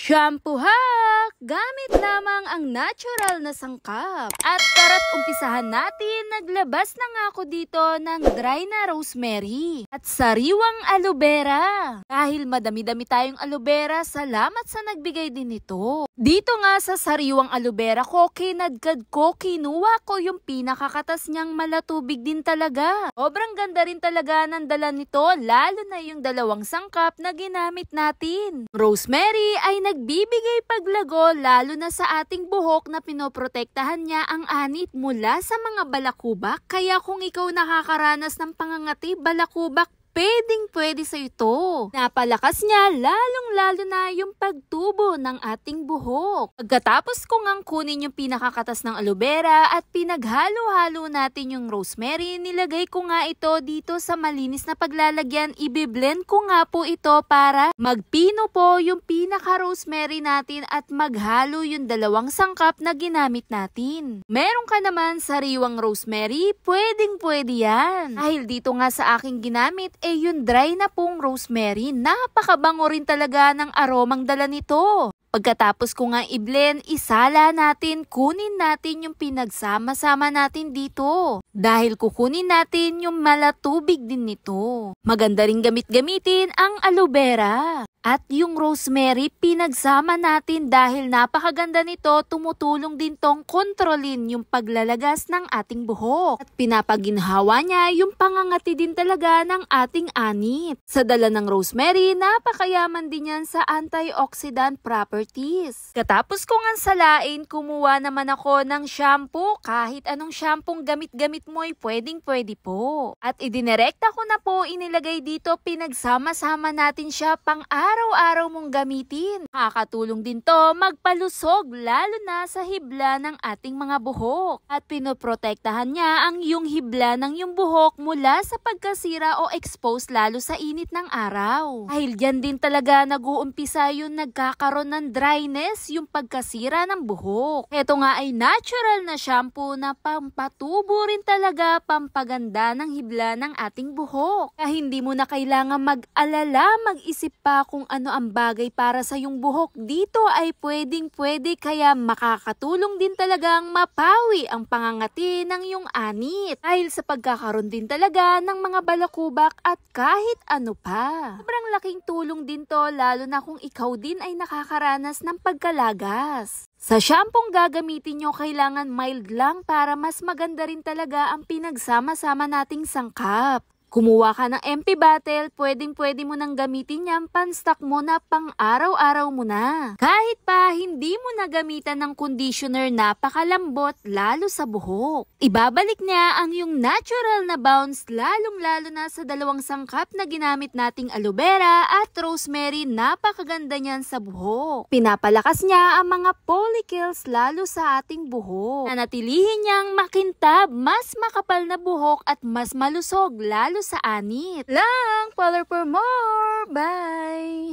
Shampoo hack! Gamit lamang ang natural na sangkap. At tara't umpisahan natin, naglabas na nga ako dito ng dry na rosemary at sariwang aloe vera. Dahil madami-dami tayong aloe vera, salamat sa nagbigay din nito. Dito nga sa sariwang aloe vera ko, kinadkad ko, kinuha ko yung pinakakatas niyang malatubig din talaga. Sobrang ganda rin talaga ng dala nito, lalo na yung dalawang sangkap na ginamit natin. Rosemary ay nagbibigay paglago lalo na sa ating buhok na pinoprotektahan niya ang anit mula sa mga balakubak. Kaya kung ikaw nakakaranas ng pangangati, balakubak, pwede sa ito. Napalakas niya lalong-lalo na yung pagtubo ng ating buhok. Pagkatapos ko ngang kunin yung pinakakatas ng aloe vera at pinaghalo-halo natin yung rosemary, nilagay ko nga ito dito sa malinis na paglalagyan. Ibe-blend ko nga po ito para magpino po yung pinaka-rosemary natin at maghalo yung dalawang sangkap na ginamit natin. Meron ka naman sariwang rosemary, pwede yan. Dahil dito nga sa aking ginamit, yung dry na pong rosemary, napakabango rin talaga ng aromang dala nito. Pagkatapos ko nga i-blend, isala natin, kunin natin yung pinagsama-sama natin dito. Dahil kukunin natin yung malatubig din nito. Maganda rin gamitin ang aloe vera. At yung rosemary, pinagsama natin dahil napakaganda nito, tumutulong din tong kontrolin yung paglalagas ng ating buhok. At pinapaginhawa niya yung pangangati din talaga ng ating anit. Sa dala ng rosemary, napakayaman din yan sa antioxidant properties. Katapos ko nga salain, kumuha naman ako ng shampoo. Kahit anong shampoo gamit mo ay pwede po. At idinerekta ko na po, inilagay dito, pinagsama-sama natin siya pang araw-araw mong gamitin. Makakatulong din to magpalusog lalo na sa hibla ng ating mga buhok. At pinoprotektahan niya ang yung hibla ng yung buhok mula sa pagkasira o expose lalo sa init ng araw. Dahil dyan din talaga nag-uumpisa yung nagkakaroon ng dryness, yung pagkasira ng buhok. Ito nga ay natural na shampoo na pampatubo rin talaga, pampaganda ng hibla ng ating buhok. Kaya hindi mo na kailangan mag-alala, mag-isip pa kung ano ang bagay para sa yung buhok. Dito ay pwede, kaya makakatulong din talagang mapawi ang pangangati ng yung anit. Dahil sa pagkakaroon din talaga ng mga balakubak at kahit ano pa. Sobrang laking tulong din to lalo na kung ikaw din ay nakakaranas ng pagkalagas. Sa shampoo gagamitin nyo, kailangan mild lang para mas maganda rin talaga ang pinagsama-sama nating sangkap. Kumuha ka ng empty bottle, pwede mo nang gamitin yan, pan-stock mo na, pang araw-araw mo na. Kahit pa hindi mo na gamitan ng conditioner, napakalambot lalo sa buhok. Ibabalik niya ang yung natural na bounce lalong-lalo na sa dalawang sangkap na ginamit nating aloe vera at rosemary, napakaganda niyan sa buhok. Pinapalakas niya ang mga follicles lalo sa ating buhok. Nanatilihin niyang makintab, mas makapal na buhok at mas malusog lalo sa anit. Lang, follow for more. Bye!